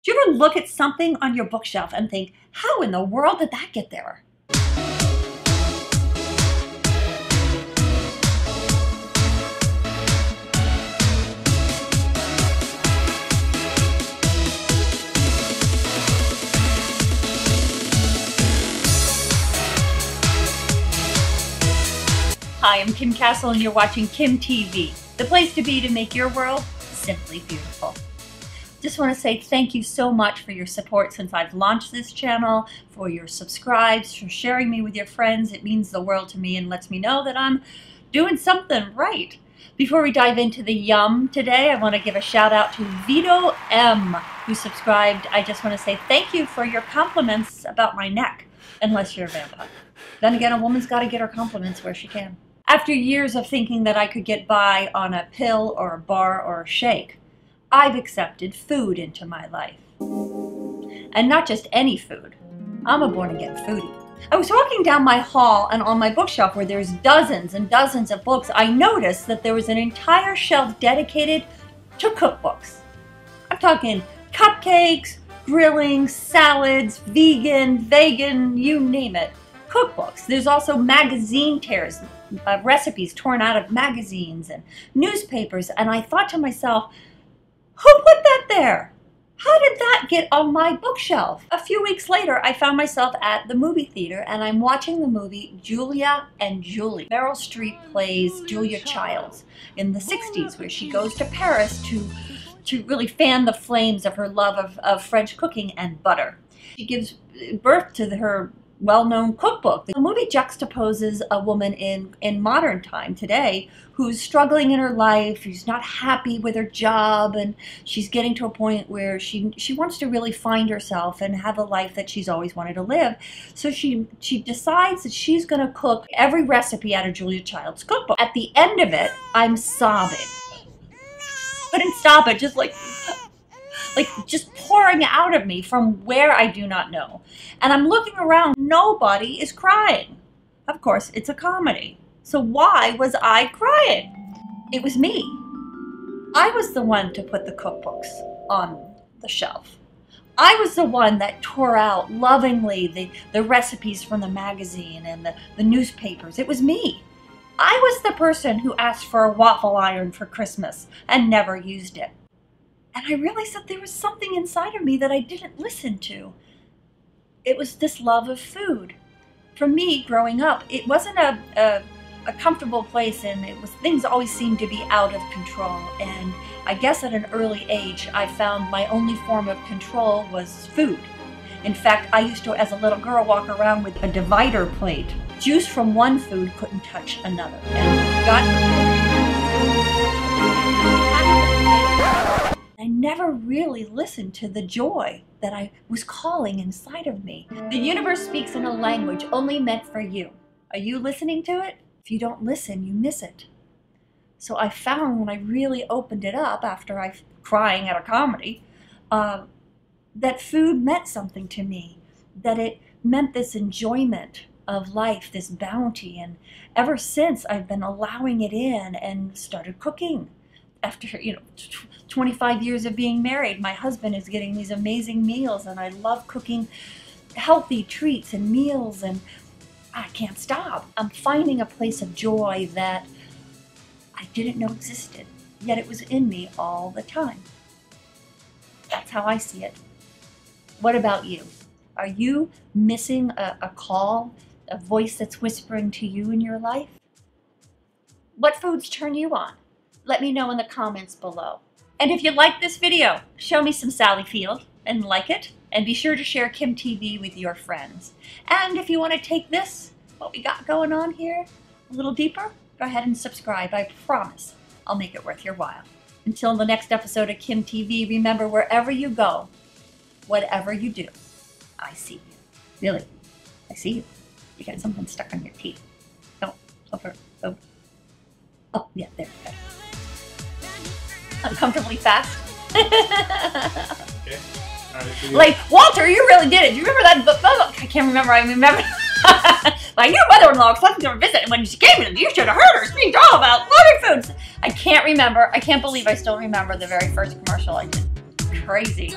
Do you ever look at something on your bookshelf and think, how in the world did that get there? Hi, I'm Kim Castle and you're watching kimTV, the place to be to make your world simply beautiful. Just want to say thank you so much for your support since I've launched this channel, for your subscribes, for sharing me with your friends. It means the world to me and lets me know that I'm doing something right. Before we dive into the yum today, I want to give a shout out to Vito M, who subscribed. I just want to say thank you for your compliments about my neck, unless you're a vampire. Then again, a woman's got to get her compliments where she can. After years of thinking that I could get by on a pill or a bar or a shake, I've accepted food into my life. And not just any food. I'm a born-again foodie. I was walking down my hall and on my bookshelf where there's dozens and dozens of books, I noticed that there was an entire shelf dedicated to cookbooks. I'm talking cupcakes, grilling, salads, vegan, you name it. Cookbooks. There's also magazine tears, recipes torn out of magazines and newspapers, and I thought to myself, who put that there? How did that get on my bookshelf? A few weeks later, I found myself at the movie theater and I'm watching the movie Julia and Julie. Meryl Streep plays Julia Childs in the 60s, where she goes to Paris to really fan the flames of her love of French cooking and butter. She gives birth to her well-known cookbook. The movie juxtaposes a woman in modern time today who's struggling in her life, who's not happy with her job, and she's getting to a point where she wants to really find herself and have a life that she's always wanted to live. So she decides that she's going to cook every recipe out of Julia Child's cookbook. At the end of it, I'm sobbing. Couldn't stop it, just just pouring out of me from where I do not know. And I'm looking around, nobody is crying. Of course, it's a comedy. So why was I crying? It was me. I was the one to put the cookbooks on the shelf. I was the one that tore out lovingly the recipes from the magazine and the newspapers. It was me. I was the person who asked for a waffle iron for Christmas and never used it. And I realized that there was something inside of me that I didn't listen to. It was this love of food. For me, growing up, it wasn't a comfortable place, and things always seemed to be out of control. And I guess at an early age, I found my only form of control was food. In fact, I used to, as a little girl, walk around with a divider plate. Juice from one food couldn't touch another. And God I never really listened to the joy that I was calling inside of me. The universe speaks in a language only meant for you. Are you listening to it? If you don't listen, you miss it. So I found when I really opened it up after crying at a comedy, that food meant something to me, that it meant this enjoyment of life, this bounty. And ever since, I've been allowing it in and started cooking. After 25 years of being married, my husband is getting these amazing meals, and I love cooking healthy treats and meals, and I can't stop. I'm finding a place of joy that I didn't know existed, yet it was in me all the time. That's how I see it. What about you? Are you missing a call, a voice that's whispering to you in your life? What foods turn you on? Let me know in the comments below. And if you like this video, show me some Sally Field and like it. And be sure to share kimTV with your friends. And if you want to take this, what we got going on here, a little deeper, go ahead and subscribe. I promise I'll make it worth your while. Until the next episode of kimTV, remember, wherever you go, whatever you do, I see you. Really, I see you. You got something stuck on your teeth. Don't, over, over. Oh, yeah, there, okay. Uncomfortably fast. Okay. Right, like, Walter, you really did it. Do you remember that? I can't remember. I remember. My new mother-in-law was coming to her visit, and when she came in, you should have heard her speak all about water foods. I can't remember. I can't believe I still remember the very first commercial I did. Crazy.